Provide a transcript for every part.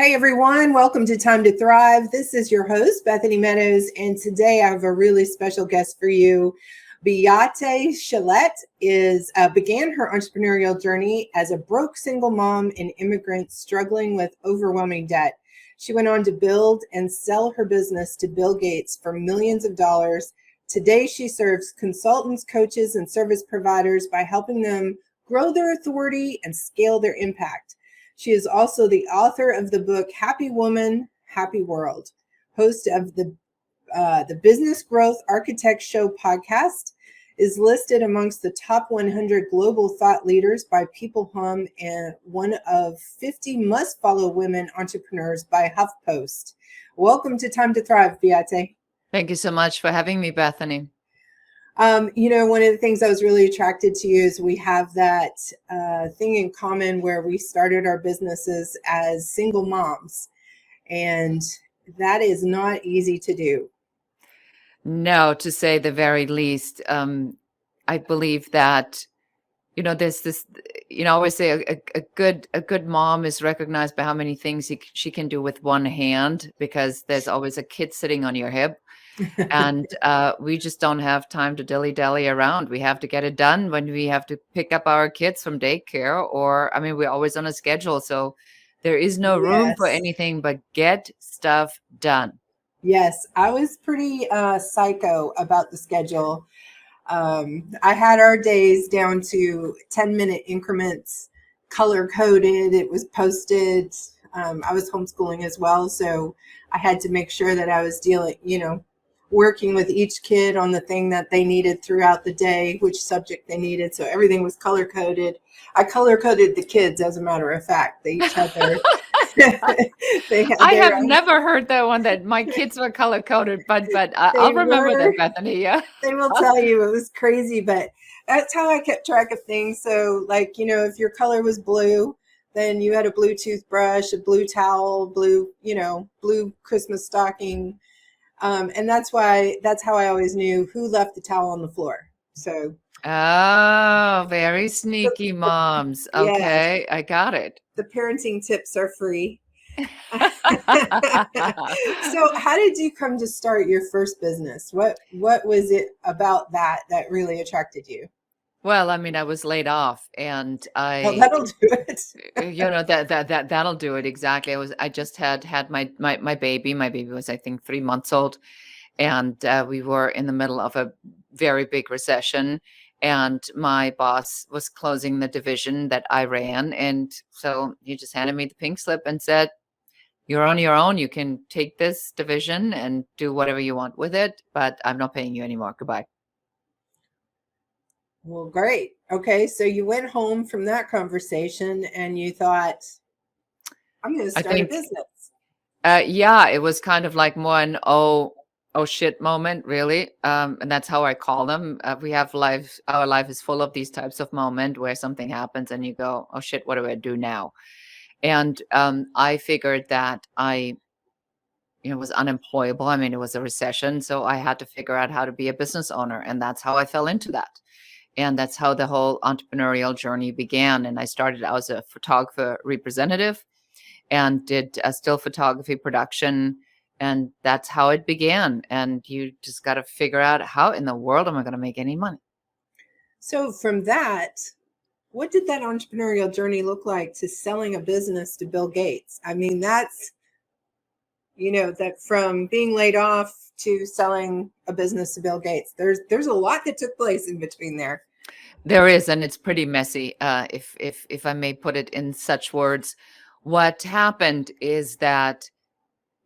Hey everyone, welcome to Time to Thrive. This is your host, Bethany Meadows, and today I have a really special guest for you. Beate Chelette began her entrepreneurial journey as a broke single mom and immigrant struggling with overwhelming debt. She went on to build and sell her business to Bill Gates for millions of dollars. Today, she serves consultants, coaches, and service providers by helping them grow their authority and scale their impact. She is also the author of the book Happy Woman, Happy World, host of the Business Growth Architect Show podcast, is listed amongst the top 100 global thought leaders by PeopleHum and one of 50 must-follow women entrepreneurs by HuffPost. Welcome to Time to Thrive, Beate. Thank you so much for having me, Bethany. One of the things I was really attracted to you is we have that thing in common where we started our businesses as single moms, and that is not easy to do. No, to say the very least. I believe that, there's this, I always say a good mom is recognized by how many things she can do with one hand, because there's always a kid sitting on your hip. And we just don't have time to dilly-dally around. We have to get it done when we have to pick up our kids from daycare, we're always on a schedule. So there is no room for anything but get stuff done. Yes, I was pretty psycho about the schedule. I had our days down to 10-minute increments, color-coded. It was posted. I was homeschooling as well, so I had to make sure that I was working with each kid on the thing that they needed throughout the day, which subject they needed. So everything was color-coded. I color-coded the kids, as a matter of fact. They each had their... I have never heard that one, that my kids were color-coded, but I'll remember that, Bethany. Yeah. They will tell you it was crazy, but that's how I kept track of things. So, if your color was blue, then you had a blue toothbrush, a blue towel, blue Christmas stocking. And that's how I always knew who left the towel on the floor. So. Oh, very sneaky moms. Okay, yes. I got it. The parenting tips are free. So how did you come to start your first business? What was it about that really attracted you? Well, I was laid off, and that'll do it. That'll do it. Exactly. I just had my baby. My baby was, I think, 3 months old, and we were in the middle of a very big recession, and my boss was closing the division that I ran, and so he just handed me the pink slip and said, "You're on your own. You can take this division and do whatever you want with it, but I'm not paying you anymore. Goodbye." Well, great. Okay, so you went home from that conversation and you thought, I'm going to start a business. Yeah, it was kind of like more an oh shit moment, really. And that's how I call them. We have our life is full of these types of moments where something happens and you go, oh shit, what do I do now? And I figured that I was unemployable. It was a recession, so I had to figure out how to be a business owner. And that's how I fell into that. And that's how the whole entrepreneurial journey began. And I started out as a photographer representative and did still photography production. And that's how it began. And you just got to figure out, how in the world am I going to make any money? So from that, what did that entrepreneurial journey look like to selling a business to Bill Gates? That's, that from being laid off to selling a business to Bill Gates, there's a lot that took place in between there. There is, and it's pretty messy, if I may put it in such words. What happened is that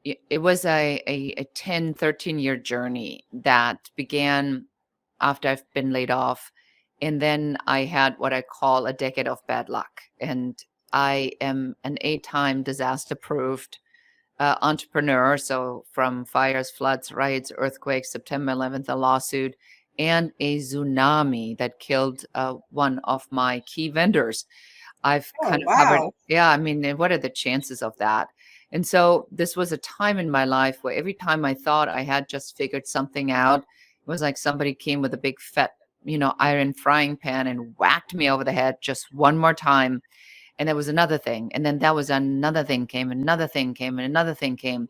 it was a 10, 13-year journey that began after I've been laid off. And then I had what I call a decade of bad luck. And I am an 8-time disaster-proofed entrepreneur. So from fires, floods, riots, earthquakes, September 11th, a lawsuit, and a tsunami that killed one of my key vendors. I've kind of covered. Yeah, what are the chances of that? And so this was a time in my life where every time I thought I had just figured something out, it was like somebody came with a big fat, iron frying pan and whacked me over the head just one more time. And there was another thing. And then that was another thing came, and another thing came, and another thing came.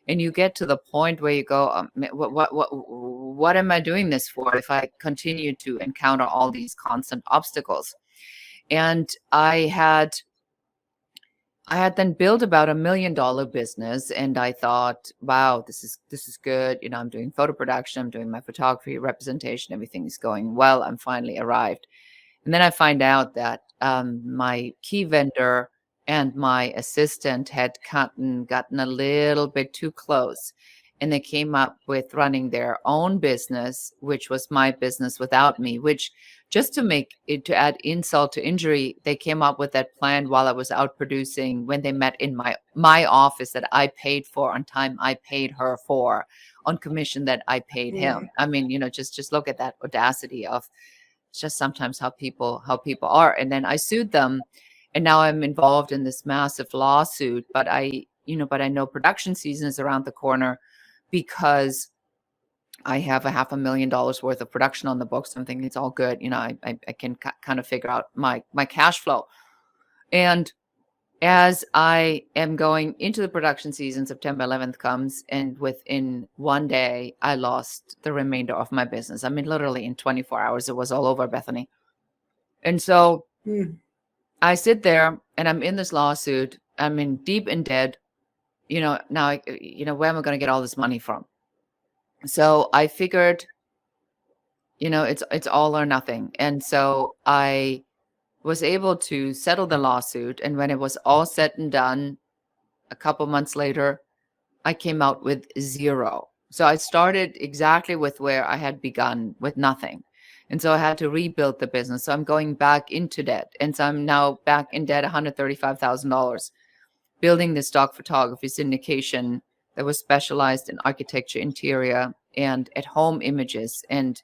And you get to the point where you go, what am I doing this for if I continue to encounter all these constant obstacles? And I had then built about $1 million business, and I thought, wow, this is good. You know, I'm doing photo production, I'm doing my photography representation, everything is going well. I'm finally arrived. And then I find out that my key vendor and my assistant had gotten a little bit too close. And they came up with running their own business, which was my business without me, which, just to add insult to injury, they came up with that plan while I was out producing, when they met in my office that I paid for, on time I paid her for, on commission that I paid him. I mean, you know, just look at that audacity of just sometimes how people are. And then I sued them, and now I'm involved in this massive lawsuit. But I know production season is around the corner, because I have $500,000 worth of production on the books. I'm thinking it's all good. You know, I can kind of figure out my cash flow. And as I am going into the production season, September 11th comes, and within one day, I lost the remainder of my business. I mean, literally in 24 hours, it was all over, Bethany. And so I sit there, and I'm in this lawsuit. I'm in deep in debt. You know, now, where am I going to get all this money from? So I figured, it's all or nothing. And so I was able to settle the lawsuit. And when it was all said and done, a couple months later, I came out with zero. So I started exactly with where I had begun, with nothing. And so I had to rebuild the business. So I'm going back into debt. And so I'm now back in debt, $135,000, building this stock photography syndication that was specialized in architecture, interior, and at-home images. And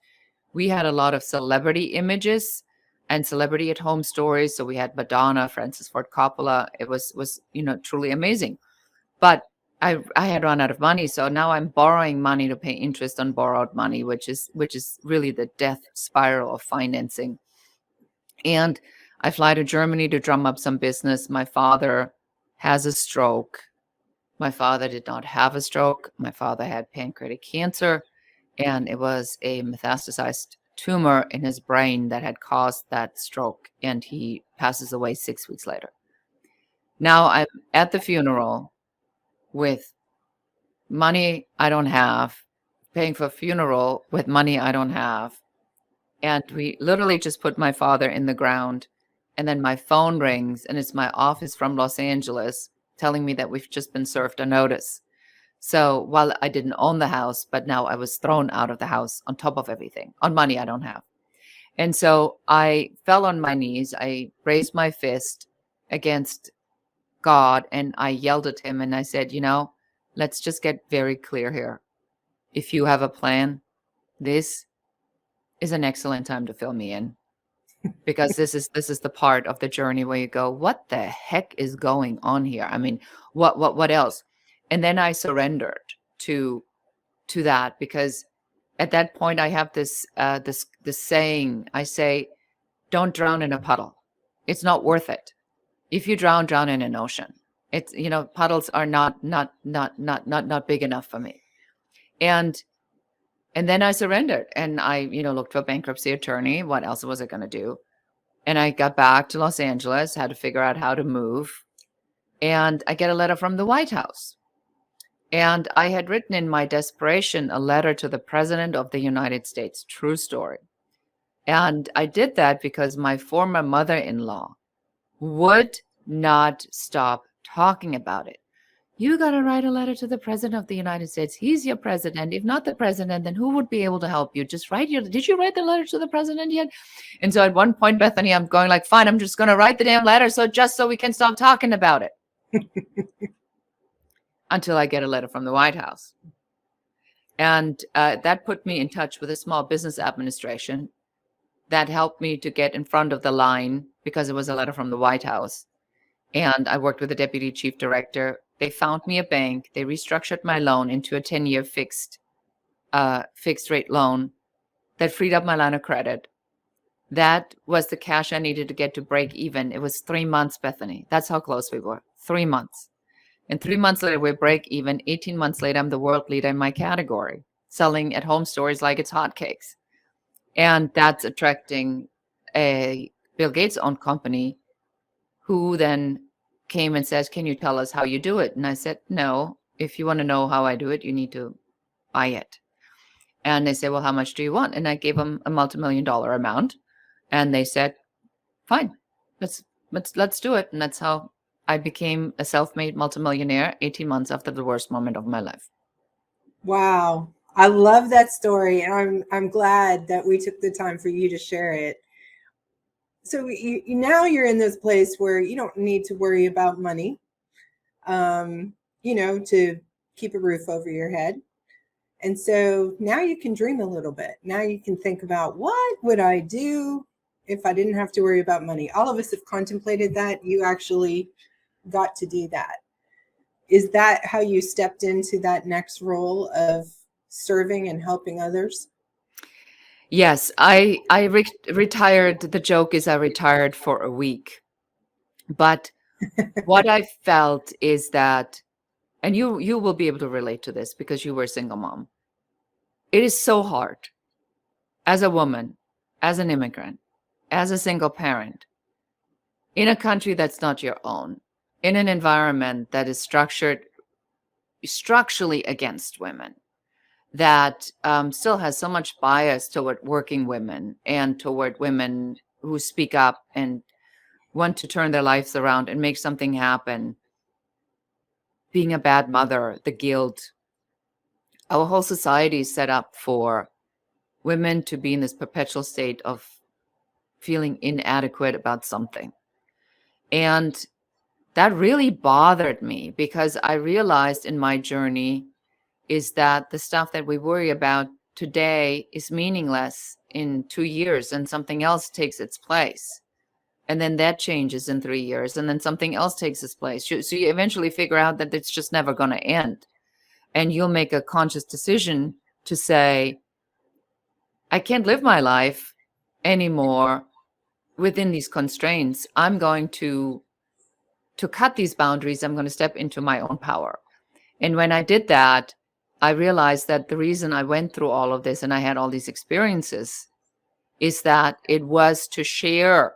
we had a lot of celebrity images and celebrity at-home stories. So we had Madonna, Francis Ford Coppola. It was truly amazing. But I had run out of money, so now I'm borrowing money to pay interest on borrowed money, which is really the death spiral of financing. And I fly to Germany to drum up some business. My father has a stroke. My father did not have a stroke. My father had pancreatic cancer, and it was a metastasized tumor in his brain that had caused that stroke, and he passes away 6 weeks later. Now I'm at the funeral with money I don't have, paying for a funeral with money I don't have. And we literally just put my father in the ground, and then my phone rings, and it's my office from Los Angeles telling me that we've just been served a notice. So while I didn't own the house, but now I was thrown out of the house on top of everything, on money I don't have. And so I fell on my knees. I raised my fist against God, and I yelled at him, and I said, let's just get very clear here. If you have a plan, this is an excellent time to fill me in, because this is the part of the journey where you go, what the heck is going on here? I mean, what else? And then I surrendered to that, because at that point I have this saying. I say, don't drown in a puddle. It's not worth it. If you drown in an ocean. It's, puddles are not big enough for me. And then I surrendered, and I, looked for a bankruptcy attorney. What else was I going to do? And I got back to Los Angeles, had to figure out how to move. And I get a letter from the White House. And I had written in my desperation a letter to the President of the United States. True story. And I did that because my former mother-in-law would not stop talking about it. You got to write a letter to the President of the United States. He's your president. If not the president, then who would be able to help you? Just did you write the letter to the president yet? And so at one point, Bethany, I'm going like, fine, I'm just going to write the damn letter. So we can stop talking about it. Until I get a letter from the White House. And that put me in touch with a small business administration that helped me to get in front of the line, because it was a letter from the White House. And I worked with the deputy chief director. They found me a bank. They restructured my loan into a 10-year fixed rate loan that freed up my line of credit. That was the cash I needed to get to break even. It was 3 months, Bethany. That's how close we were. 3 months. And 3 months later, we break even. 18 months later, I'm the world leader in my category, selling at home stores like it's hotcakes. And that's attracting a Bill Gates owned company who then came and says, can you tell us how you do it? And I said, no, if you want to know how I do it, you need to buy it. And they said, well, how much do you want? And I gave them a multi-million-dollar amount. And they said, fine, let's do it. And that's how I became a self-made multimillionaire 18 months after the worst moment of my life. Wow. I love that story. And I'm glad that we took the time for you to share it. So now you're in this place where you don't need to worry about money, to keep a roof over your head. And so now you can dream a little bit. Now you can think about, what would I do if I didn't have to worry about money? All of us have contemplated that. You actually got to do that. Is that how you stepped into that next role of serving and helping others? Yes, I retired. The joke is I retired for a week. But what I felt is that, and you will be able to relate to this because you were a single mom. It is so hard as a woman, as an immigrant, as a single parent, in a country that's not your own, in an environment that is structured structurally against women, that still has so much bias toward working women and toward women who speak up and want to turn their lives around and make something happen. Being a bad mother, the guilt. Our whole society is set up for women to be in this perpetual state of feeling inadequate about something. And that really bothered me because I realized in my journey is that the stuff that we worry about today is meaningless in 2 years and something else takes its place. And then that changes in 3 years and then something else takes its place. So you eventually figure out that it's just never going to end. And you'll make a conscious decision to say, I can't live my life anymore within these constraints. I'm going to cut these boundaries. I'm going to step into my own power. And when I did that, I realized that the reason I went through all of this and I had all these experiences is that it was to share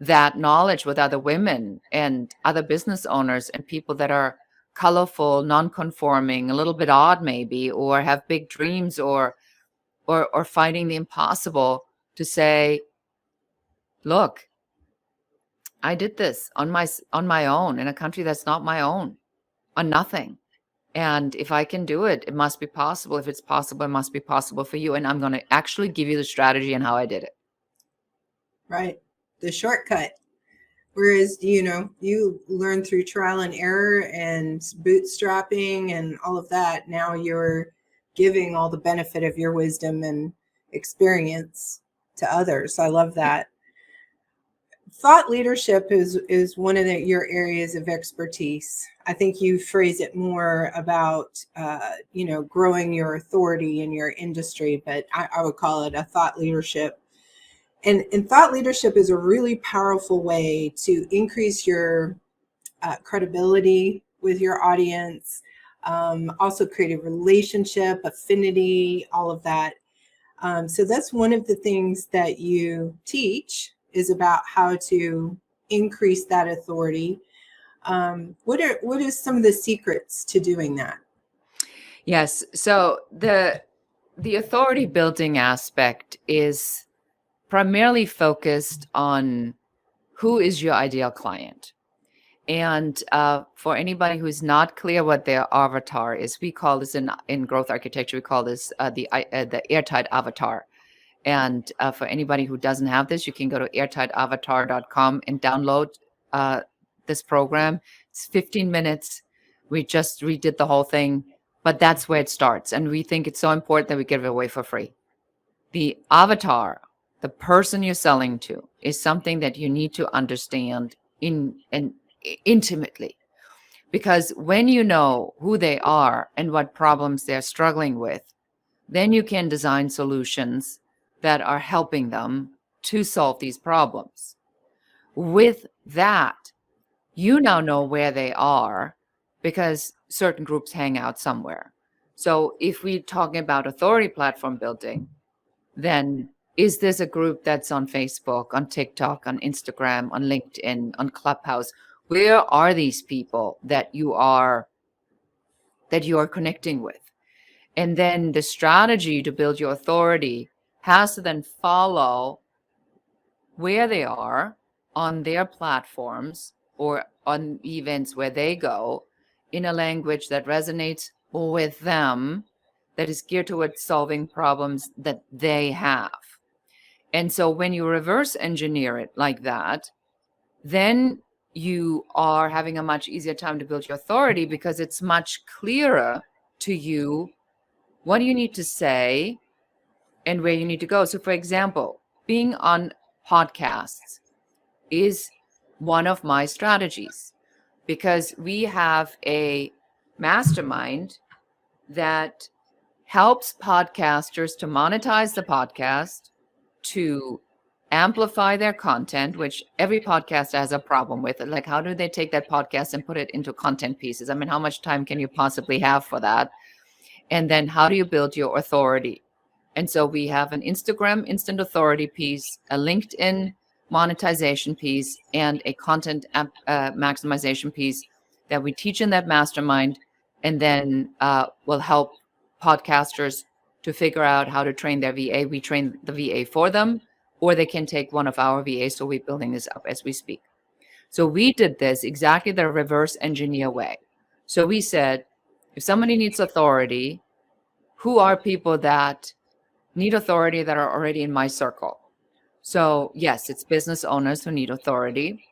that knowledge with other women and other business owners and people that are colorful, non-conforming, a little bit odd maybe, or have big dreams or fighting the impossible, to say, look, I did this on my own in a country that's not my own, on nothing. And if I can do it, it must be possible. If it's possible, it must be possible for you. And I'm going to actually give you the strategy and how I did it. Right. The shortcut. Whereas, you learn through trial and error and bootstrapping and all of that. Now you're giving all the benefit of your wisdom and experience to others. I love that. Thought leadership is one of your areas of expertise. I think you phrase it more about, growing your authority in your industry, but I would call it a thought leadership. And thought leadership is a really powerful way to increase your credibility with your audience, also create a relationship, affinity, all of that. So that's one of the things that you teach, is about how to increase that authority. What is some of the secrets to doing that? Yes. So the authority building aspect is primarily focused on who is your ideal client. And for anybody who's not clear what their avatar is, we call this in growth architecture, we call this the airtight avatar. And for anybody who doesn't have this, you can go to airtightavatar.com and download this program. It's 15 minutes. We just redid the whole thing, but that's where it starts. And we think it's so important that we give it away for free. The avatar, the person you're selling to, is something that you need to understand intimately. Because when you know who they are and what problems they're struggling with, then you can design solutions that are helping them to solve these problems. With that, you now know where they are because certain groups hang out somewhere. So if we're talking about authority platform building, then is this a group that's on Facebook, on TikTok, on Instagram, on LinkedIn, on Clubhouse? Where are these people that you are connecting with? And then the strategy to build your authority has to then follow where they are on their platforms or on events where they go in a language that resonates with them, that is geared towards solving problems that they have. And so when you reverse engineer it like that, then you are having a much easier time to build your authority because it's much clearer to you what do you need to say and where you need to go. So for example, being on podcasts is one of my strategies because we have a mastermind that helps podcasters to monetize the podcast, to amplify their content, which every podcast has a problem with. Like, how do they take that podcast and put it into content pieces? I mean, how much time can you possibly have for that? And then how do you build your authority? And so we have an Instagram instant authority piece, a LinkedIn monetization piece, and a content maximization piece that we teach in that mastermind. And then we'll help podcasters to figure out how to train their VA. We train the VA for them, or they can take one of our VAs. So we're building this up as we speak. So we did this exactly the reverse engineer way. So we said, if somebody needs authority, who are people that need authority that are already in my circle? So yes, it's business owners who need authority.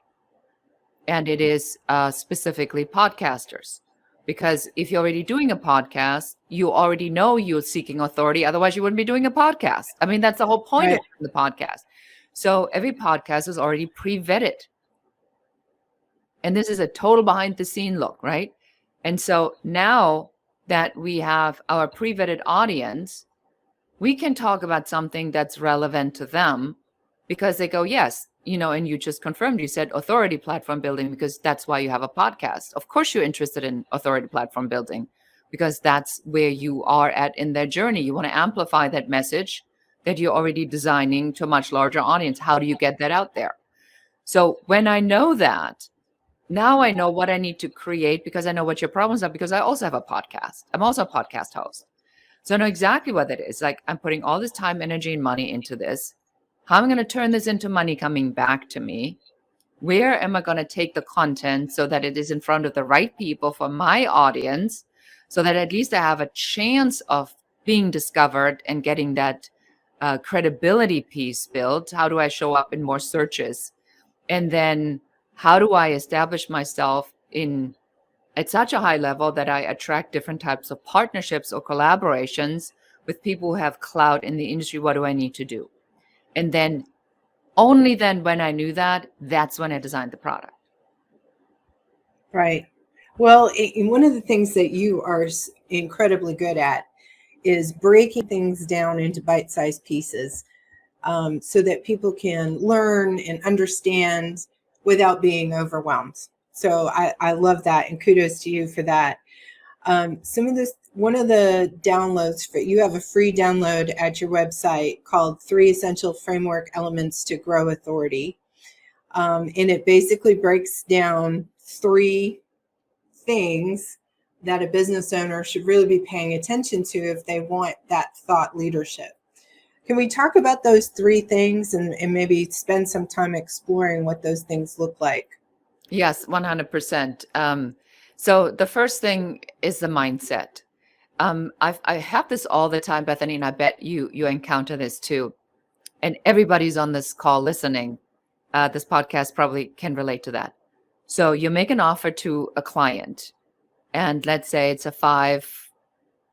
And it is specifically podcasters. Because if you're already doing a podcast, you already know you're seeking authority. Otherwise, you wouldn't be doing a podcast. I mean, that's the whole point of the podcast. So every podcast is already pre-vetted. And this is a total behind the scene look, right? And so now that we have our pre-vetted audience, we can talk about something that's relevant to them because they go, yes, and you just confirmed, you said authority platform building because that's why you have a podcast. Of course, you're interested in authority platform building because that's where you are at in their journey. You want to amplify that message that you're already designing to a much larger audience. How do you get that out there? So when I know that, now I know what I need to create because I know what your problems are because I also have a podcast. I'm also a podcast host. So I know exactly what that is. Like I'm putting all this time, energy, and money into this. How am I going to turn this into money coming back to me? Where am I going to take the content so that it is in front of the right people for my audience so that at least I have a chance of being discovered and getting that credibility piece built? How do I show up in more searches? And then how do I establish myself at such a high level that I attract different types of partnerships or collaborations with people who have clout in the industry? What do I need to do? And then only then when I knew that, that's when I designed the product. Right. Well, one of the things that you are incredibly good at is breaking things down into bite-sized pieces so that people can learn and understand without being overwhelmed. So I love that, and kudos to you for that. One of the downloads you have a free download at your website called 3 Essential Framework Elements to Grow Authority. And it basically breaks down 3 things that a business owner should really be paying attention to if they want that thought leadership. Can we talk about those 3 things and maybe spend some time exploring what those things look like? Yes, 100%. So the first thing is the mindset. I have this all the time, Bethany, and I bet you encounter this too. And everybody's on this call listening. This podcast probably can relate to that. So you make an offer to a client, and let's say it's a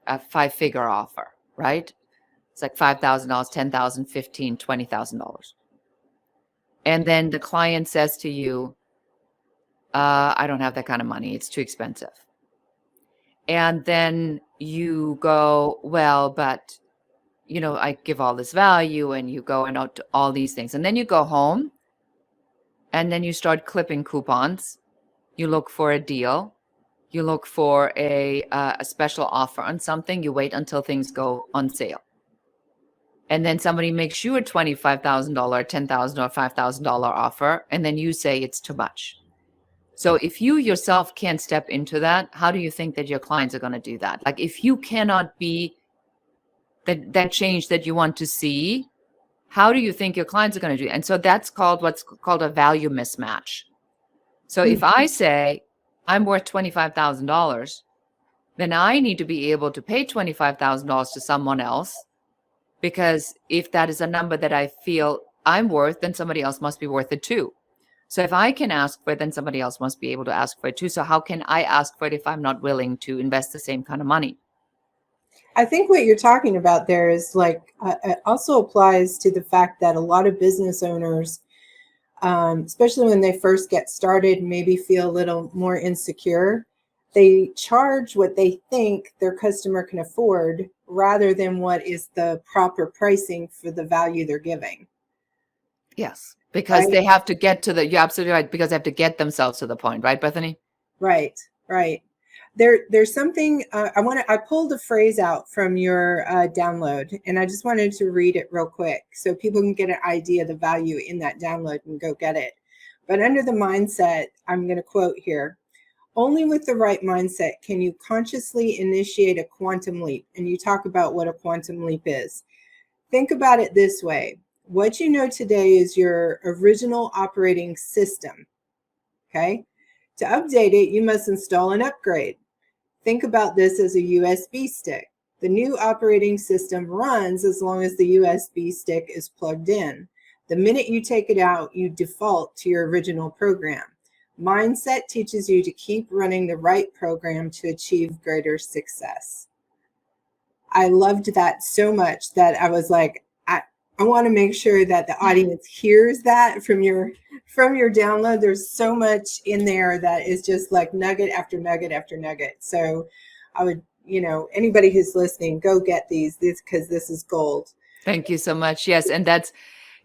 5-figure offer, right? It's like $5,000, $10,000, $15,000, $20,000. And then the client says to you, I don't have that kind of money. It's too expensive. And then you go, well, but I give all this value, and you go and out to all these things. And then you go home and then you start clipping coupons. You look for a deal. You look for a special offer on something. You wait until things go on sale. And then somebody makes you a $25,000, $10,000 or $5,000 offer. And then you say it's too much. So if you yourself can't step into that, how do you think that your clients are going to do that? Like, if you cannot be that change that you want to see, how do you think your clients are going to do it? And so that's called what's called a value mismatch. So if I say I'm worth $25,000, then I need to be able to pay $25,000 to someone else, because if that is a number that I feel I'm worth, then somebody else must be worth it too. So if I can ask for it, then somebody else must be able to ask for it too. So how can I ask for it if I'm not willing to invest the same kind of money? I think what you're talking about there is like, it also applies to the fact that a lot of business owners, especially when they first get started, maybe feel a little more insecure. They charge what they think their customer can afford rather than what is the proper pricing for the value they're giving. Yes, because Right? they have to get to you're absolutely right, because they have to get themselves to the point, right, Bethany? Right. There's something I pulled a phrase out from your download, and I just wanted to read it real quick so people can get an idea of the value in that download and go get it. But under the mindset, I'm going to quote here: only with the right mindset can you consciously initiate a quantum leap. And you talk about what a quantum leap is. Think about it this way: what you know today is your original operating system. Okay. To update it, you must install an upgrade. Think about this as a USB stick. The new operating system runs as long as the USB stick is plugged in. The minute you take it out, you default to your original program. Mindset teaches you to keep running the right program to achieve greater success. I loved that so much that I was like, I want to make sure that the audience hears that from your download. There's so much in there that is just like nugget after nugget after nugget. So I would, anybody who's listening, go get these because this is gold. Thank you so much. Yes. And that's,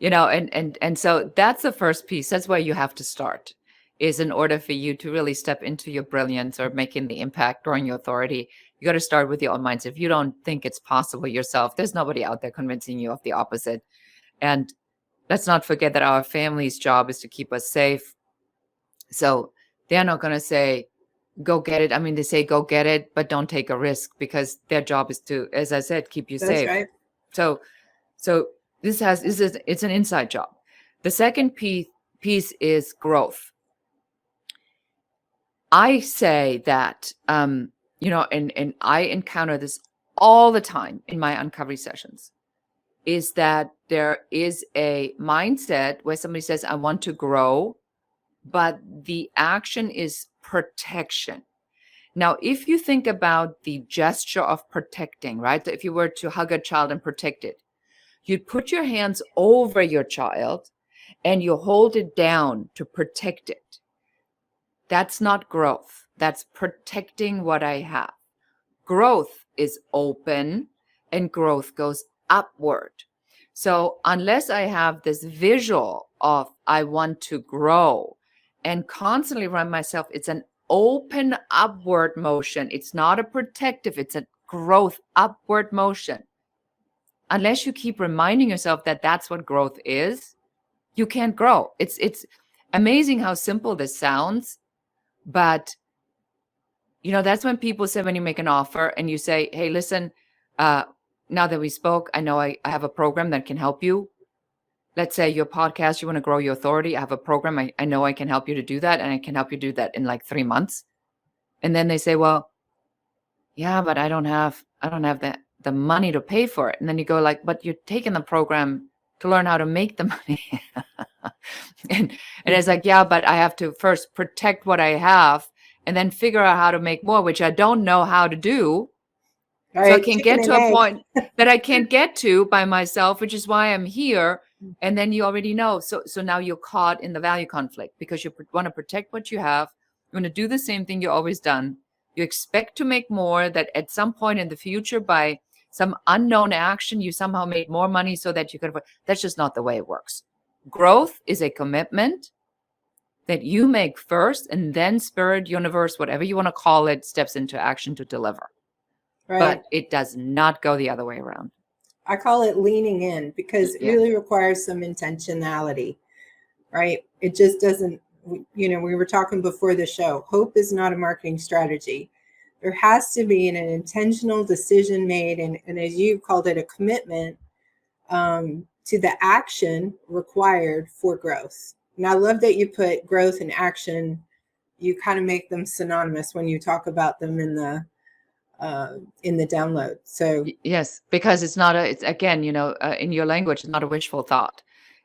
and so that's the first piece. That's where you have to start, is in order for you to really step into your brilliance or making the impact, growing your authority, you got to start with your own mindset. If you don't think it's possible yourself, there's nobody out there convincing you of the opposite. And let's not forget that our family's job is to keep us safe. So they're not going to say, go get it. I mean, they say, go get it, but don't take a risk, because their job is to, as I said, keep you safe. That's right. So it's an inside job. The second piece is growth. I say that, and I encounter this all the time in my uncovery sessions, is that there is a mindset where somebody says, I want to grow, but the action is protection. Now, if you think about the gesture of protecting, right? If you were to hug a child and protect it, you'd put your hands over your child and you hold it down to protect it. That's not growth. That's protecting what I have. Growth is open, and growth goes upward. So unless I have this visual of I want to grow and constantly remind myself it's an open upward motion, it's not a protective, it's a growth upward motion. Unless you keep reminding yourself that that's what growth is, you can't grow. It's amazing how simple this sounds. But, that's when people say, when you make an offer and you say, hey, listen, now that we spoke, I know I have a program that can help you. Let's say your podcast, you want to grow your authority. I have a program. I know I can help you to do that. And I can help you do that in like 3 months. And then they say, well, yeah, but I don't have the money to pay for it. And then you go like, but you're taking the program to learn how to make the money. and it's like, yeah, but I have to first protect what I have and then figure out how to make more, which I don't know how to do. Right. So I can get to a point that I can't get to by myself, which is why I'm here. And then you already know. So now you're caught in the value conflict, because you want to protect what you have. You want to do the same thing you've always done. You expect to make more, that at some point in the future, by some unknown action. You somehow made more money so that you could, that's just not the way it works. Growth is a commitment that you make first, and then spirit, universe, whatever you want to call it, steps into action to deliver. Right. But it does not go the other way around. I call it leaning in, because it really requires some intentionality, right? It just doesn't, we were talking before the show, hope is not a marketing strategy. There has to be an intentional decision made, and as you called it, a commitment to the action required for growth. And I love that you put growth and action, you kind of make them synonymous when you talk about them in the download. So yes, because it's not it's again, in your language, it's not a wishful thought.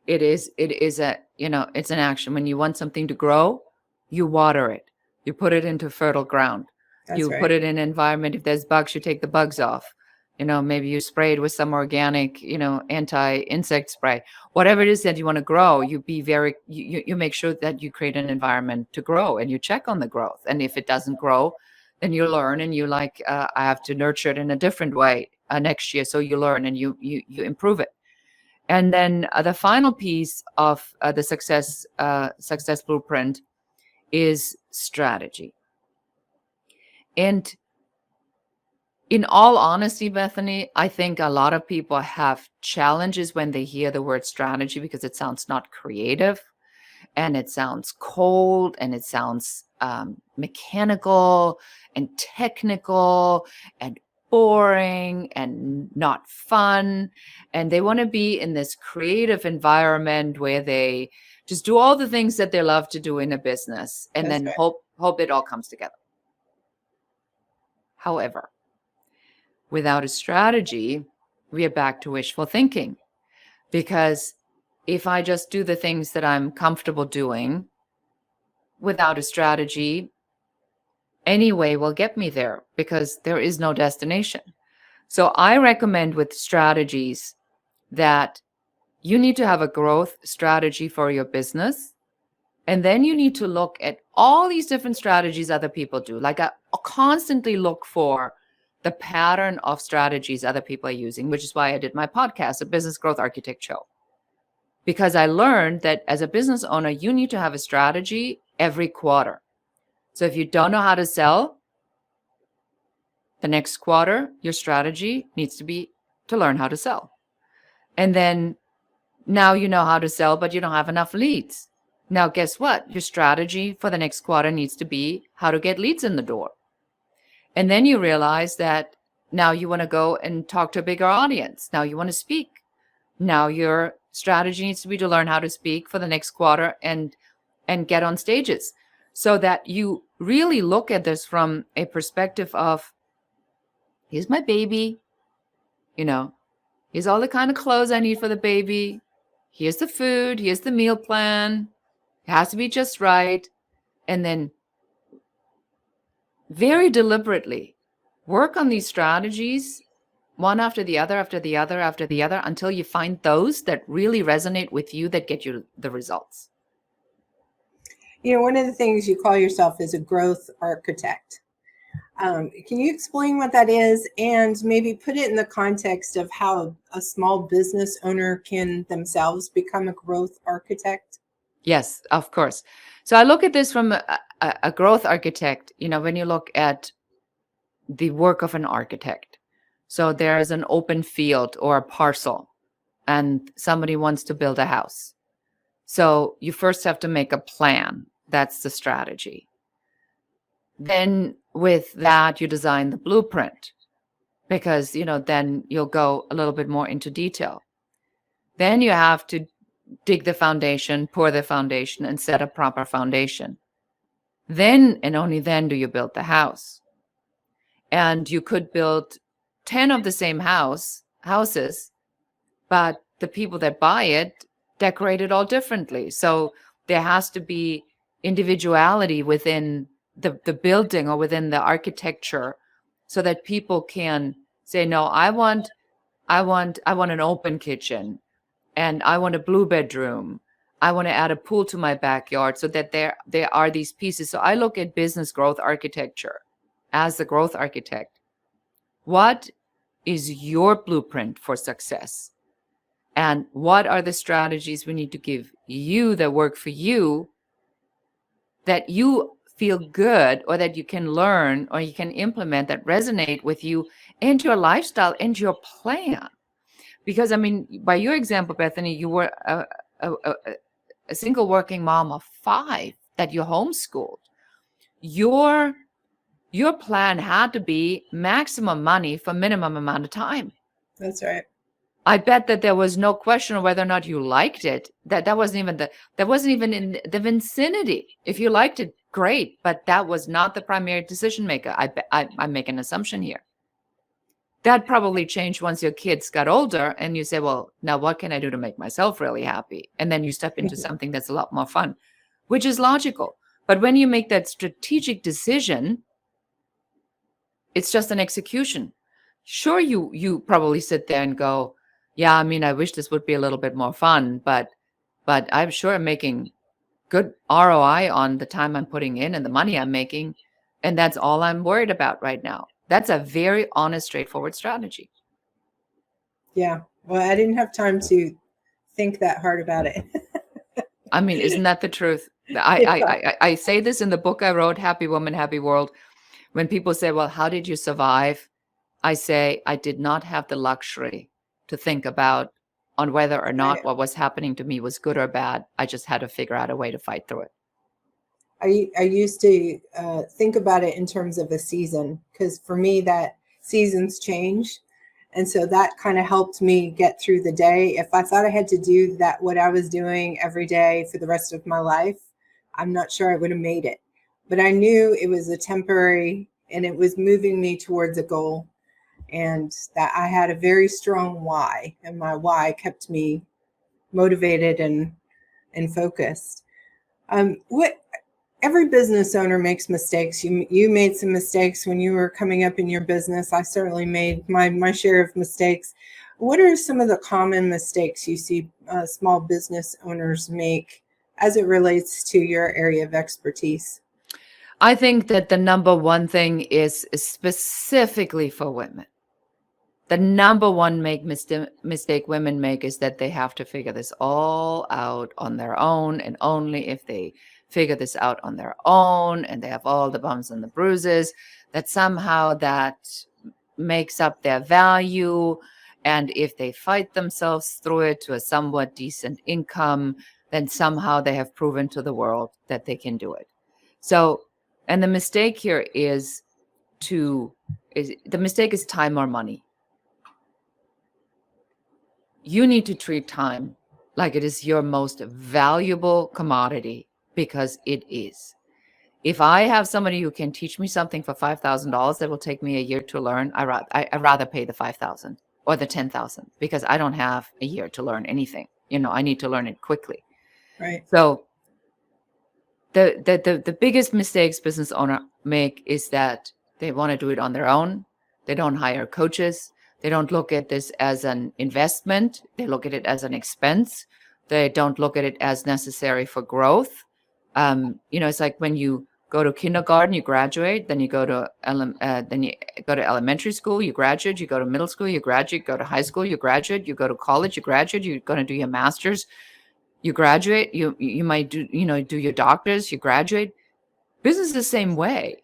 It is a, it's an action. When you want something to grow, you water it, you put it into fertile ground. That's you right. Put it in an environment. If there's bugs, you take the bugs off. Maybe you spray it with some organic, anti-insect spray. Whatever it is that you want to grow, you make sure that you create an environment to grow, and you check on the growth. And if it doesn't grow, then you learn, and you I have to nurture it in a different way next year. So you learn and you improve it. And then the final piece of the success blueprint is strategy. And in all honesty, Bethany, I think a lot of people have challenges when they hear the word strategy, because it sounds not creative, and it sounds cold, and it sounds mechanical and technical and boring and not fun. And they want to be in this creative environment where they just do all the things that they love to do in a business, and That's then right. hope it all comes together. However, without a strategy, we are back to wishful thinking. Because if I just do the things that I'm comfortable doing without a strategy, any way will get me there, because there is no destination. So I recommend with strategies that you need to have a growth strategy for your business. And then you need to look at all these different strategies other people do. Like I constantly look for the pattern of strategies other people are using, which is why I did my podcast, a Business Growth Architect Show. Because I learned that as a business owner, you need to have a strategy every quarter. So if you don't know how to sell, the next quarter, your strategy needs to be to learn how to sell. And then now you know how to sell, but you don't have enough leads. Now, guess what? Your strategy for the next quarter needs to be how to get leads in the door. And then you realize that now you want to go and talk to a bigger audience. Now you want to speak. Now your strategy needs to be to learn how to speak for the next quarter and get on stages, so that you really look at this from a perspective of, here's my baby, here's all the kind of clothes I need for the baby. Here's the food. Here's the meal plan. It has to be just right. And then very deliberately work on these strategies, one after the other, after the other, after the other, until you find those that really resonate with you, that get you the results. One of the things you call yourself is a growth architect. Can you explain what that is, and maybe put it in the context of how a small business owner can themselves become a growth architect? Yes, of course. So I look at this from a growth architect, when you look at the work of an architect. So there is an open field or a parcel, and somebody wants to build a house. So you first have to make a plan. That's the strategy. Then with that, you design the blueprint, because, then you'll go a little bit more into detail. Then you have to dig the foundation, pour the foundation, and set a proper foundation. Then, and only then, do you build the house. And you could build 10 of the same houses, but the people that buy it decorate it all differently. So there has to be individuality within the building or within the architecture, so that people can say, no, I want an open kitchen, and I want a blue bedroom. I want to add a pool to my backyard, so that there are these pieces. So I look at business growth architecture as the growth architect. What is your blueprint for success. And what are the strategies we need to give you that work for you, that you feel good, or that you can learn or you can implement, that resonate with you and your lifestyle and your plan. Because I mean, by your example, Bethany, you were a single working mom of 5 that you homeschooled. Your plan had to be maximum money for minimum amount of time. That's right. I bet that there was no question of whether or not you liked it. That wasn't even in the vicinity. If you liked it, great, but that was not the primary decision maker. I make an assumption here. That probably changed once your kids got older and you say, well, now what can I do to make myself really happy? And then you step into something that's a lot more fun, which is logical. But when you make that strategic decision, it's just an execution. Sure, you probably sit there and go, yeah, I mean, I wish this would be a little bit more fun, but I'm sure I'm making good ROI on the time I'm putting in and the money I'm making. And that's all I'm worried about right now. That's a very honest, straightforward strategy. Yeah. Well, I didn't have time to think that hard about it. I mean, isn't that the truth? I say this in the book I wrote, Happy Woman, Happy World. When people say, well, how did you survive? I say, I did not have the luxury to think about on whether or not what was happening to me was good or bad. I just had to figure out a way to fight through it. I used to think about it in terms of a season, because for me, that seasons change. And so that kind of helped me get through the day. If I thought I had to do that, what I was doing every day for the rest of my life, I'm not sure I would have made it. But I knew it was a temporary, and it was moving me towards a goal. And that I had a very strong why, and my why kept me motivated and focused. Every business owner makes mistakes. You made some mistakes when you were coming up in your business. I certainly made my share of mistakes. What are some of the common mistakes you see small business owners make as it relates to your area of expertise? I think that the number one thing is specifically for women. The number one mistake women make is that they have to figure this all out on their own, and only if they figure this out on their own and they have all the bumps and the bruises, that somehow that makes up their value. And if they fight themselves through it to a somewhat decent income, then somehow they have proven to the world that they can do it. So, and the mistake here is the mistake is time or money. You need to treat time like it is your most valuable commodity, because it is. If I have somebody who can teach me something for $5,000 that will take me a year to learn, I'd rather pay the $5,000 or the $10,000, because I don't have a year to learn anything. I need to learn it quickly. Right. So the biggest mistakes business owners make is that they want to do it on their own. They don't hire coaches. They don't look at this as an investment. They look at it as an expense. They don't look at it as necessary for growth. It's like when you go to kindergarten, you graduate, then you go to elementary school, you graduate, you go to middle school, you graduate, go to high school, you graduate, you go to college, you graduate, you're going to do your master's, you graduate, you might do your doctors, you graduate. Business is the same way.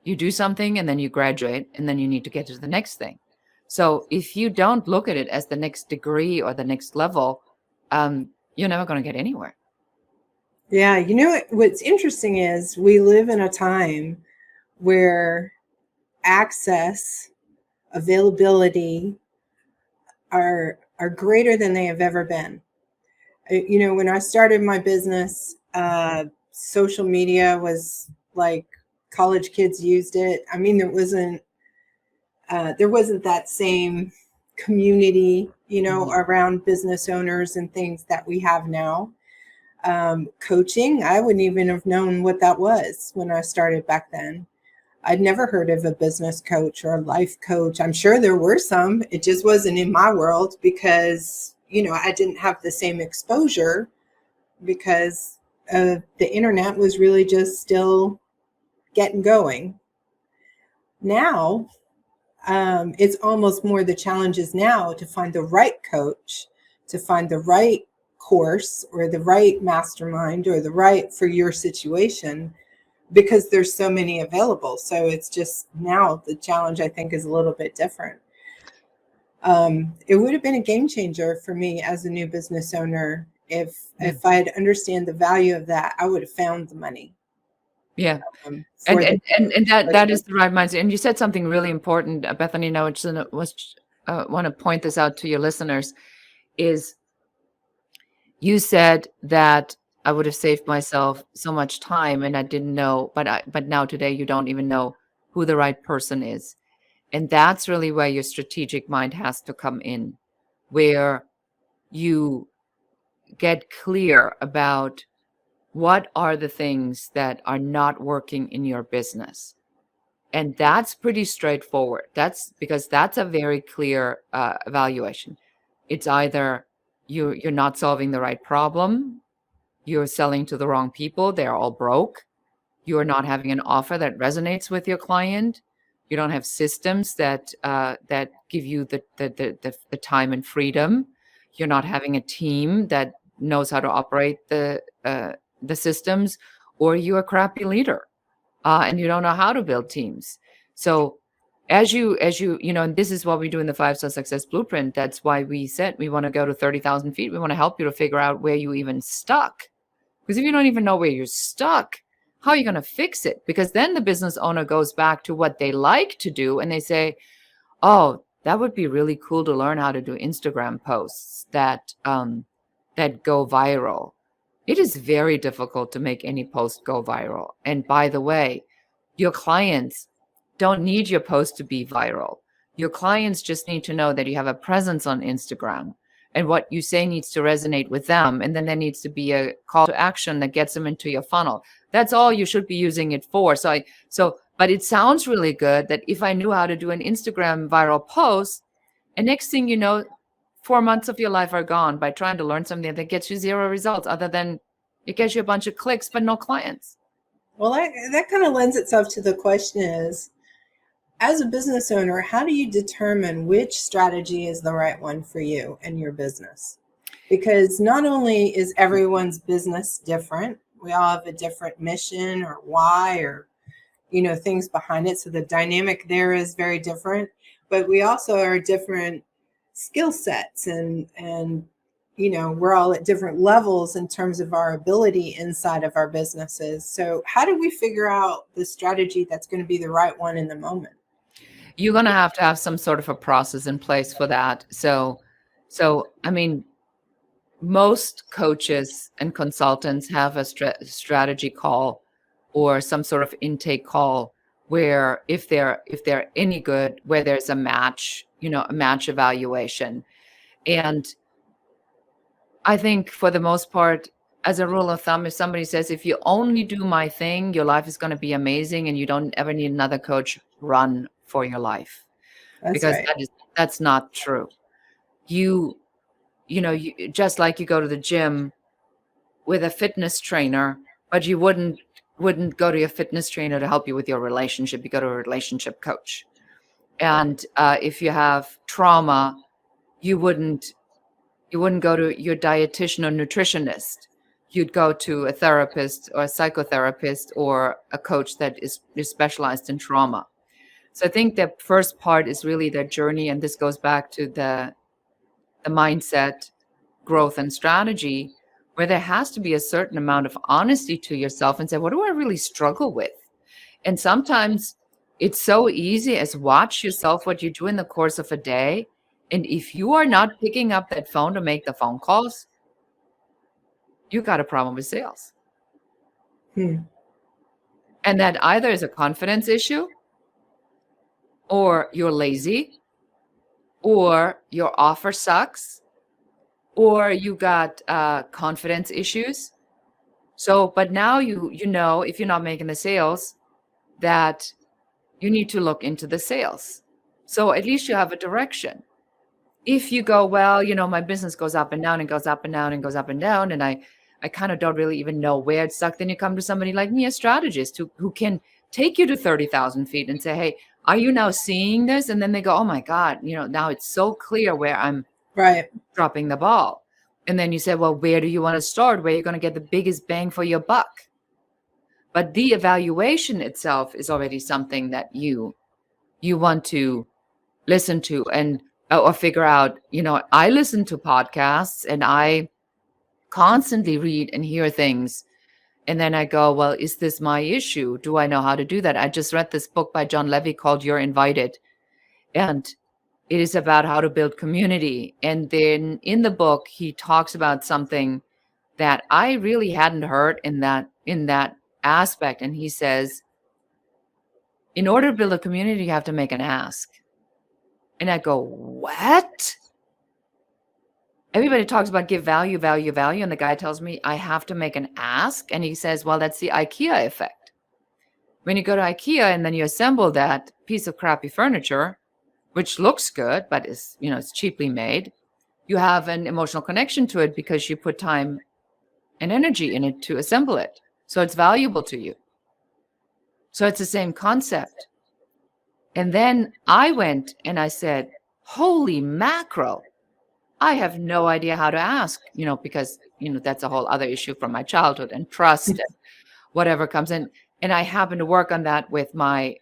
You do something and then you graduate, and then you need to get to the next thing. So if you don't look at it as the next degree or the next level, you're never going to get anywhere. Yeah. What's interesting is we live in a time where access, availability are greater than they have ever been. When I started my business, social media was like college kids used it. I mean, there wasn't that same community, around business owners and things that we have now. Coaching, I wouldn't even have known what that was when I started back then. I'd never heard of a business coach or a life coach. I'm sure there were some. It just wasn't in my world because, I didn't have the same exposure, because the internet was really just still getting going. Now, It's almost more the challenge is now to find the right coach, to find the right course or the right mastermind or the right for your situation, because there's so many available. So it's just now the challenge, I think, is a little bit different. It would have been a game changer for me as a new business owner. If I'd understand the value of that, I would have found the money. Yeah. For And that is the right mindset. And you said something really important, Bethany. Now, which want to point this out to your listeners, is you said that I would have saved myself so much time, and I didn't know. But now today, you don't even know who the right person is, and that's really where your strategic mind has to come in, where you get clear about what are the things that are not working in your business. And that's pretty straightforward. That's because that's a very clear evaluation. It's either you're not solving the right problem, you're selling to the wrong people, they're all broke, you're not having an offer that resonates with your client, you don't have systems that give you the time and freedom, you're not having a team that knows how to operate the systems, or you're a crappy leader. And you don't know how to build teams. So as you and this is what we do in the 5-Star Success Blueprint. That's why we said we want to go to 30,000 feet. We want to help you to figure out where you even stuck. Because if you don't even know where you're stuck, how are you going to fix it? Because then the business owner goes back to what they like to do and they say, oh, that would be really cool to learn how to do Instagram posts that go viral. It is very difficult to make any post go viral. And by the way, your clients don't need your post to be viral. Your clients just need to know that you have a presence on Instagram and what you say needs to resonate with them. And then there needs to be a call to action that gets them into your funnel. That's all you should be using it for. But it sounds really good that if I knew how to do an Instagram viral post, and next thing you know, 4 months of your life are gone by trying to learn something that gets you 0 results, other than it gets you a bunch of clicks, but no clients. Well, that kind of lends itself to the question is, as a business owner, how do you determine which strategy is the right one for you and your business? Because not only is everyone's business different, we all have a different mission or why or, things behind it. So the dynamic there is very different, but we also are different skill sets and we're all at different levels in terms of our ability inside of our businesses. So how do we figure out the strategy that's going to be the right one in the moment? You're going to have some sort of a process in place for that. So I mean, most coaches and consultants have a strategy call or some sort of intake call where if they're any good, where there's a match, a match evaluation. And I think for the most part, as a rule of thumb, if somebody says, if you only do my thing, your life is going to be amazing and you don't ever need another coach, run for your life. That's because right. that's not true. You just like you go to the gym with a fitness trainer, but you wouldn't go to your fitness trainer to help you with your relationship. You go to a relationship coach. And if you have trauma, you wouldn't go to your dietitian or nutritionist. You'd go to a therapist or a psychotherapist or a coach that is specialized in trauma. So I think the first part is really the journey, and this goes back to the mindset, growth, and strategy, where there has to be a certain amount of honesty to yourself and say, what do I really struggle with? And sometimes it's so easy as watch yourself, what you do in the course of a day. And if you are not picking up that phone to make the phone calls, you got a problem with sales. And that either is a confidence issue, or you're lazy, or your offer sucks, or you got confidence issues. So, but now you know, if you're not making the sales, that you need to look into the sales. So at least you have a direction. If you go, well, my business goes up and down and goes up and down and goes up and down, and I kind of don't really even know where it's stuck, then you come to somebody like me, a strategist who can take you to 30,000 feet and say, hey, Are you now seeing this? And then they go, oh my God, now it's so clear where I'm Right. dropping the ball. And then you say, well, where do you want to start? Where you're going to get the biggest bang for your buck? But the evaluation itself is already something that you want to listen to and or figure out. I listen to podcasts and I constantly read and hear things. And then I go, well, is this my issue? Do I know how to do that? I just read this book by John Levy called You're Invited. And it is about how to build community. And then in the book, he talks about something that I really hadn't heard in that aspect. And he says, in order to build a community, you have to make an ask. And I go, what? Everybody talks about give value, value, value. And the guy tells me I have to make an ask. And he says, well, that's the IKEA effect. When you go to IKEA and then you assemble that piece of crappy furniture, which looks good, but it's cheaply made, you have an emotional connection to it because you put time and energy in it to assemble it. So it's valuable to you. So it's the same concept. And then I went and I said, holy mackerel, I have no idea how to ask, because, that's a whole other issue from my childhood and trust and whatever comes in. And I happen to work on that with my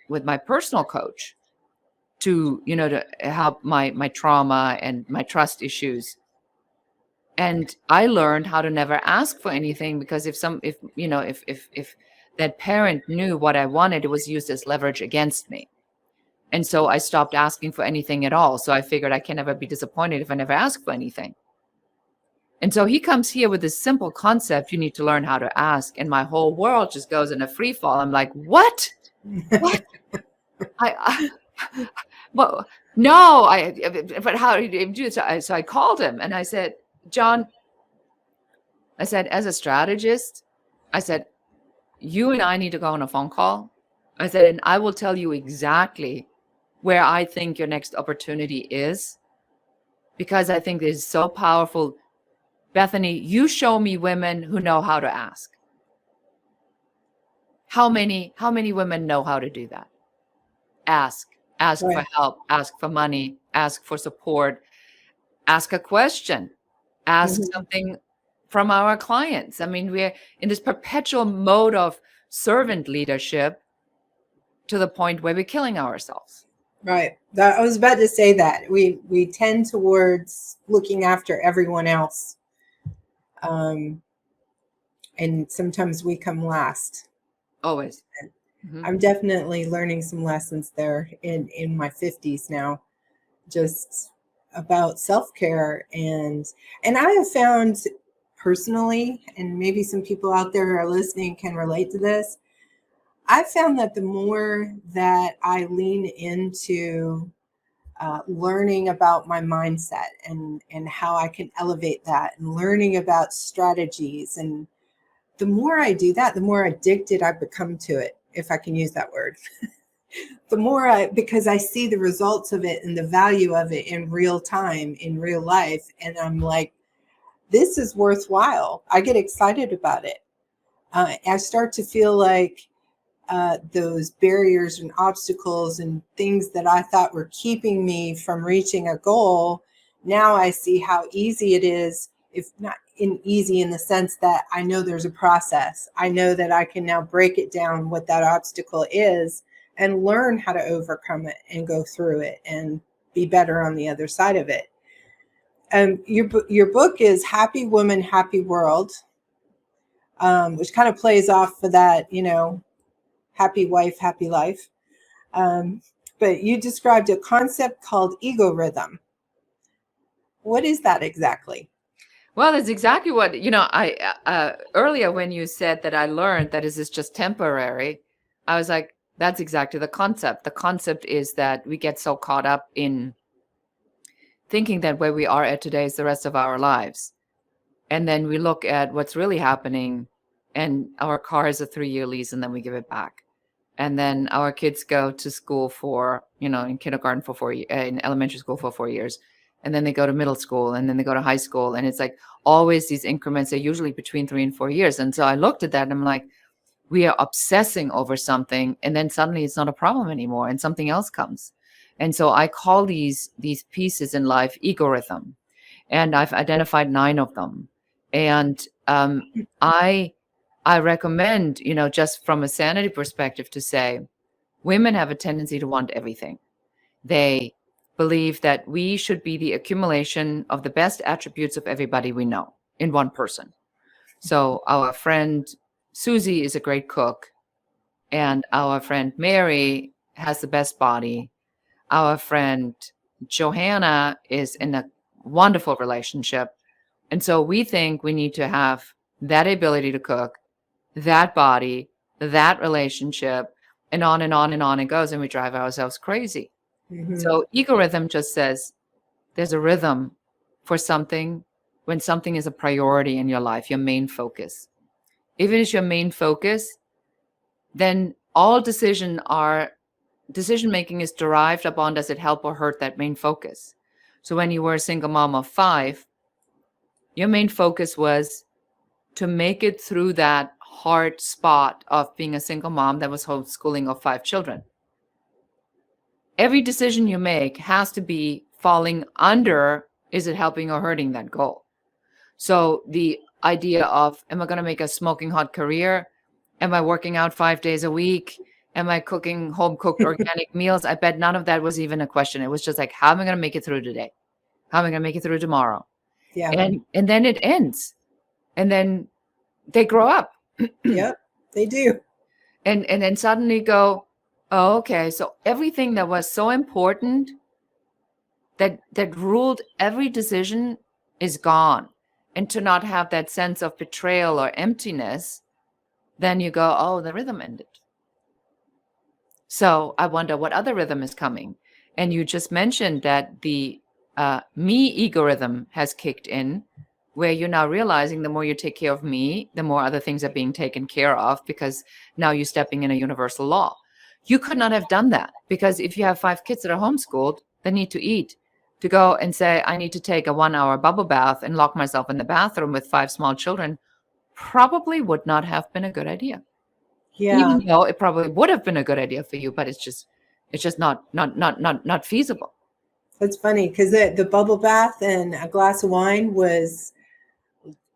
personal coach to help my trauma and my trust issues. And I learned how to never ask for anything because if that parent knew what I wanted, it was used as leverage against me. And so I stopped asking for anything at all. So I figured I can never be disappointed if I never ask for anything. And so he comes here with this simple concept, you need to learn how to ask. And my whole world just goes in a free fall. I'm like, what? What? Well, no, but how do you do it? So I called him and I said, John, I said, as a strategist, I said, you and I need to go on a phone call. I said, and I will tell you exactly where I think your next opportunity is, because I think it is so powerful. Bethany, you show me women who know how to ask. How many women know how to do that? Ask right. For help, ask for money, ask for support, ask a question, ask something from our clients. I mean, we're in this perpetual mode of servant leadership to the point where we're killing ourselves. Right. I was about to say that we tend towards looking after everyone else. And sometimes we come last. Always. I'm definitely learning some lessons there in my 50s now, just about self-care. And I have found personally, and maybe some people out there who are listening can relate to this, I've found that the more that I lean into learning about my mindset and how I can elevate that and learning about strategies, and the more I do that, the more addicted I become to it, if I can use that word. The more because I see the results of it and the value of it in real time, in real life. And I'm like, this is worthwhile. I get excited about it. I start to feel like those barriers and obstacles and things that I thought were keeping me from reaching a goal. Now I see how easy it is, if not easy in the sense that I know there's a process. I know that I can now break it down what that obstacle is and learn how to overcome it and go through it and be better on the other side of it. Your book is Happy Woman, Happy World, which kind of plays off of that, happy wife, happy life. But you described a concept called ego rhythm. What is that exactly? Well, that's exactly what, I earlier when you said that I learned that this is just temporary, I was like, that's exactly the concept. The concept is that we get so caught up in thinking that where we are at today is the rest of our lives. And then we look at what's really happening, and our car is a 3-year lease and then we give it back. And then our kids go to school for, in kindergarten for 4 years, in elementary school for 4 years. And then they go to middle school and then they go to high school. And it's like always these increments are usually between 3 and 4 years. And so I looked at that and I'm like, we are obsessing over something, and then suddenly it's not a problem anymore and something else comes. And so I call these pieces in life ego rhythm, and I've identified 9 of them. And I recommend, just from a sanity perspective, to say women have a tendency to want everything. They believe that we should be the accumulation of the best attributes of everybody we know in one person. So our friend Susie is a great cook, and our friend Mary has the best body. Our friend Johanna is in a wonderful relationship. And so we think we need to have that ability to cook, that body, that relationship, and on and on and on it goes, and we drive ourselves crazy. Mm-hmm. So ego rhythm just says there's a rhythm for something when something is a priority in your life, your main focus. If it is your main focus, then all decision making is derived upon, does it help or hurt that main focus? So when you were a single mom of 5, your main focus was to make it through that hard spot of being a single mom that was homeschooling of 5 children. Every decision you make has to be falling under, is it helping or hurting that goal? So the idea of, am I going to make a smoking hot career? Am I working out 5 days a week? Am I cooking home cooked organic meals? I bet none of that was even a question. It was just like, how am I going to make it through today? How am I going to make it through tomorrow? Yeah. And then it ends. And then they grow up. Yep, they do. And then suddenly go, oh, okay. So everything that was so important that ruled every decision is gone. And to not have that sense of betrayal or emptiness, then you go, oh, the rhythm ended. So I wonder what other rhythm is coming. And you just mentioned that the me ego rhythm has kicked in, where you're now realizing the more you take care of me, the more other things are being taken care of, because now you're stepping in a universal law. You could not have done that, because if you have 5 kids that are homeschooled, they need to eat. To go and say, I need to take a 1-hour bubble bath and lock myself in the bathroom with 5 small children probably would not have been a good idea. Yeah. Even though it probably would have been a good idea for you, but it's just not feasible. That's funny, because the bubble bath and a glass of wine was,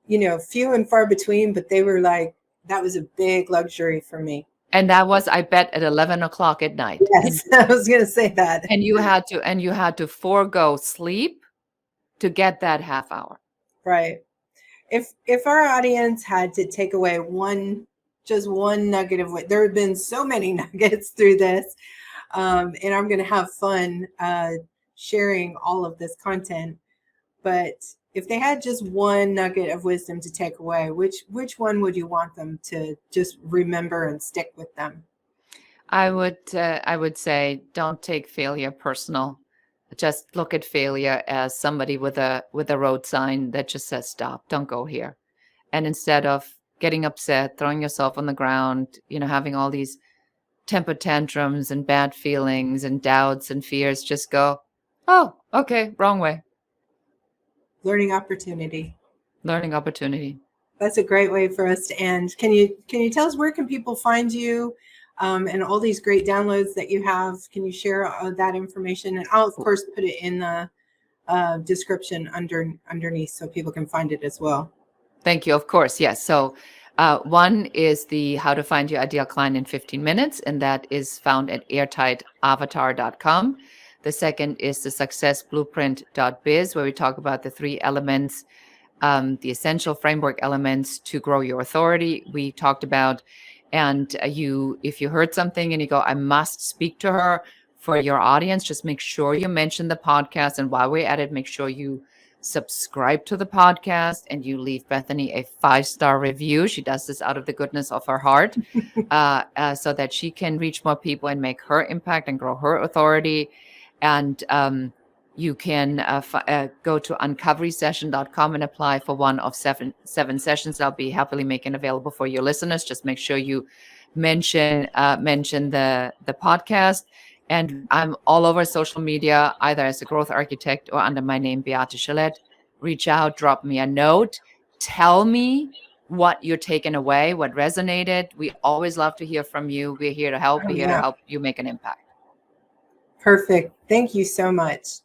few and far between, but they were like, that was a big luxury for me. And that was, I bet, at 11 o'clock at night. Yes, I was going to say that. And you had to forego sleep to get that half hour. Right. If our audience had to take away just one nugget of what, there have been so many nuggets through this, and I'm going to have fun sharing all of this content. But if they had just one nugget of wisdom to take away, which one would you want them to just remember and stick with them? I would say, don't take failure personal. Just look at failure as somebody with a road sign that just says, stop, don't go here. And instead of getting upset, throwing yourself on the ground, having all these temper tantrums and bad feelings and doubts and fears, just go, oh, okay, wrong way. Learning opportunity. That's a great way for us to end. Can you tell us, where can people find you, and all these great downloads that you have? Can you share that information? And I'll of course put it in the description underneath so people can find it as well. Thank you. Of course. Yes. So one is the How to Find Your Ideal Client in 15 Minutes, and that is found at airtightavatar.com. The second is the successblueprint.biz, where we talk about the 3 elements, the essential framework elements to grow your authority we talked about. And if you heard something and you go, I must speak to her, for your audience, just make sure you mention the podcast. And while we're at it, make sure you subscribe to the podcast and you leave Bethany a 5-star review. She does this out of the goodness of her heart, so that she can reach more people and make her impact and grow her authority. And you can go to uncoverysession.com and apply for one of seven sessions I'll be happily making available for your listeners. Just make sure you mention the podcast. And I'm all over social media, either as a growth architect or under my name, Beate Chelette. Reach out, drop me a note. Tell me what you're taking away, what resonated. We always love to hear from you. We're here to help. Oh, We're here to yeah. help you make an impact. Perfect. Thank you so much.